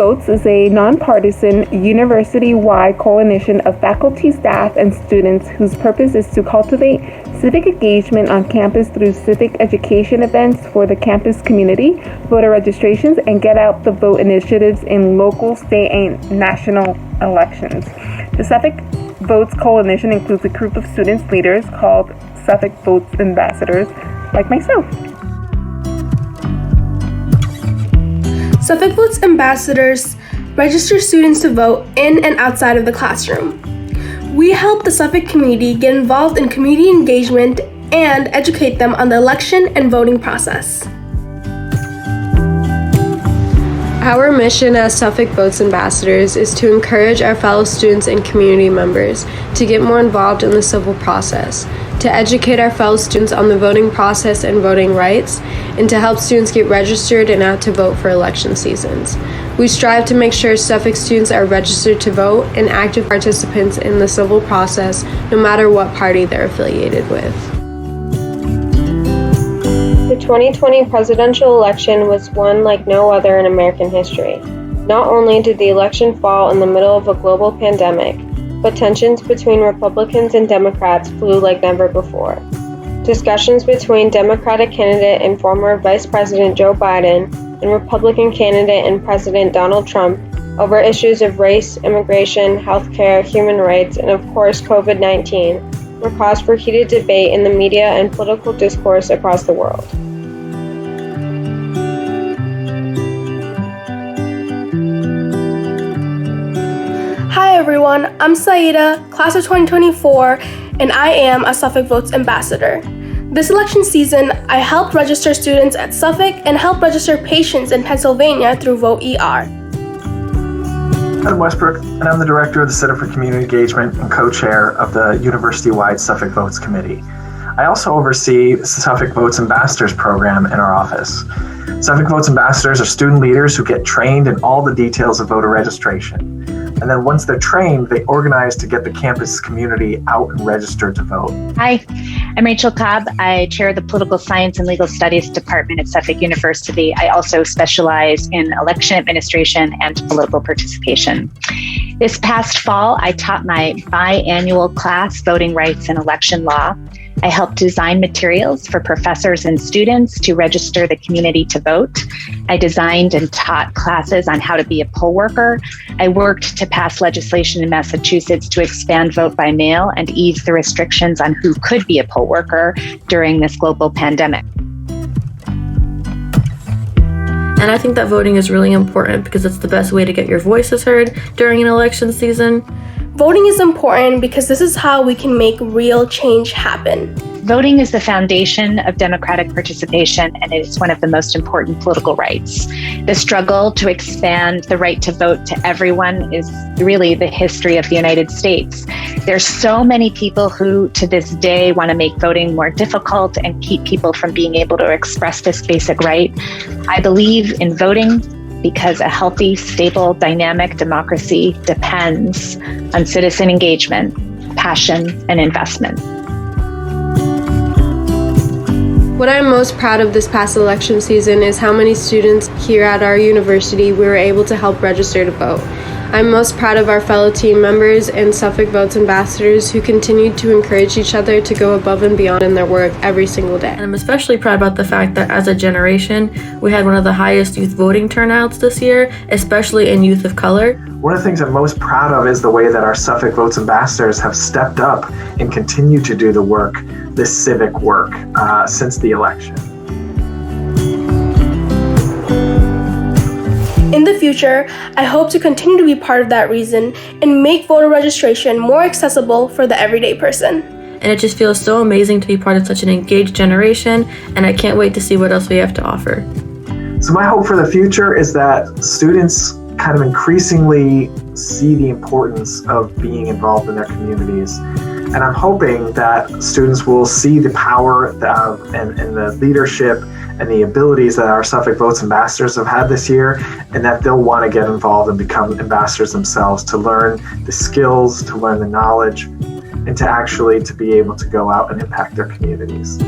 Votes is a nonpartisan, university-wide coalition of faculty, staff, and students whose purpose is to cultivate civic engagement on campus through civic education events for the campus community, voter registrations, and get out the vote initiatives in local, state, and national elections. The Suffolk Votes Coalition includes a group of students leaders called Suffolk Votes Ambassadors, like myself. Suffolk Votes Ambassadors register students to vote in and outside of the classroom. We help the Suffolk community get involved in community engagement and educate them on the election and voting process. Our mission as Suffolk Votes Ambassadors is to encourage our fellow students and community members to get more involved in the civil process, to educate our fellow students on the voting process and voting rights, and to help students get registered and out to vote for election seasons. We strive to make sure Suffolk students are registered to vote and active participants in the civil process, no matter what party they're affiliated with. The 2020 presidential election was one like no other in American history. Not only did the election fall in the middle of a global pandemic, but tensions between Republicans and Democrats flew like never before. Discussions between Democratic candidate and former Vice President Joe Biden and Republican candidate and President Donald Trump over issues of race, immigration, healthcare, human rights, and of course COVID-19 were cause for heated debate in the media and political discourse across the world. Hi everyone, I'm Saida, class of 2024, and I am a Suffolk Votes Ambassador. This election season, I helped register students at Suffolk and helped register patients in Pennsylvania through Vote ER. I'm Westbrook, and I'm the Director of the Center for Community Engagement and co-chair of the university-wide Suffolk Votes Committee. I also oversee the Suffolk Votes Ambassadors program in our office. Suffolk Votes Ambassadors are student leaders who get trained in all the details of voter registration. And then once they're trained, they organize to get the campus community out and registered to vote. Hi, I'm Rachel Cobb. I chair the Political Science and Legal Studies Department at Suffolk University. I also specialize in election administration and political participation. This past fall, I taught my biannual class, Voting Rights and Election Law. I helped design materials for professors and students to register the community to vote. I designed and taught classes on how to be a poll worker. I worked to pass legislation in Massachusetts to expand vote by mail and ease the restrictions on who could be a poll worker during this global pandemic. And I think that voting is really important because it's the best way to get your voices heard during an election season. Voting is important because this is how we can make real change happen. Voting is the foundation of democratic participation, and it is one of the most important political rights. The struggle to expand the right to vote to everyone is really the history of the United States. There's so many people who, to this day, want to make voting more difficult and keep people from being able to express this basic right. I believe in voting because a healthy, stable, dynamic democracy depends on citizen engagement, passion, and investment. What I'm most proud of this past election season is how many students here at our university we were able to help register to vote. I'm most proud of our fellow team members and Suffolk Votes Ambassadors who continued to encourage each other to go above and beyond in their work every single day. And I'm especially proud about the fact that as a generation, we had one of the highest youth voting turnouts this year, especially in youth of color. One of the things I'm most proud of is the way that our Suffolk Votes Ambassadors have stepped up and continue to do the work, this civic work, since the election. In the future, I hope to continue to be part of that reason and make voter registration more accessible for the everyday person. And it just feels so amazing to be part of such an engaged generation, and I can't wait to see what else we have to offer. So my hope for the future is that students kind of increasingly see the importance of being involved in their communities. And I'm hoping that students will see the power and the leadership and the abilities that our Suffolk Votes Ambassadors have had this year, and that they'll want to get involved and become ambassadors themselves to learn the skills, to learn the knowledge, and to be able to go out and impact their communities.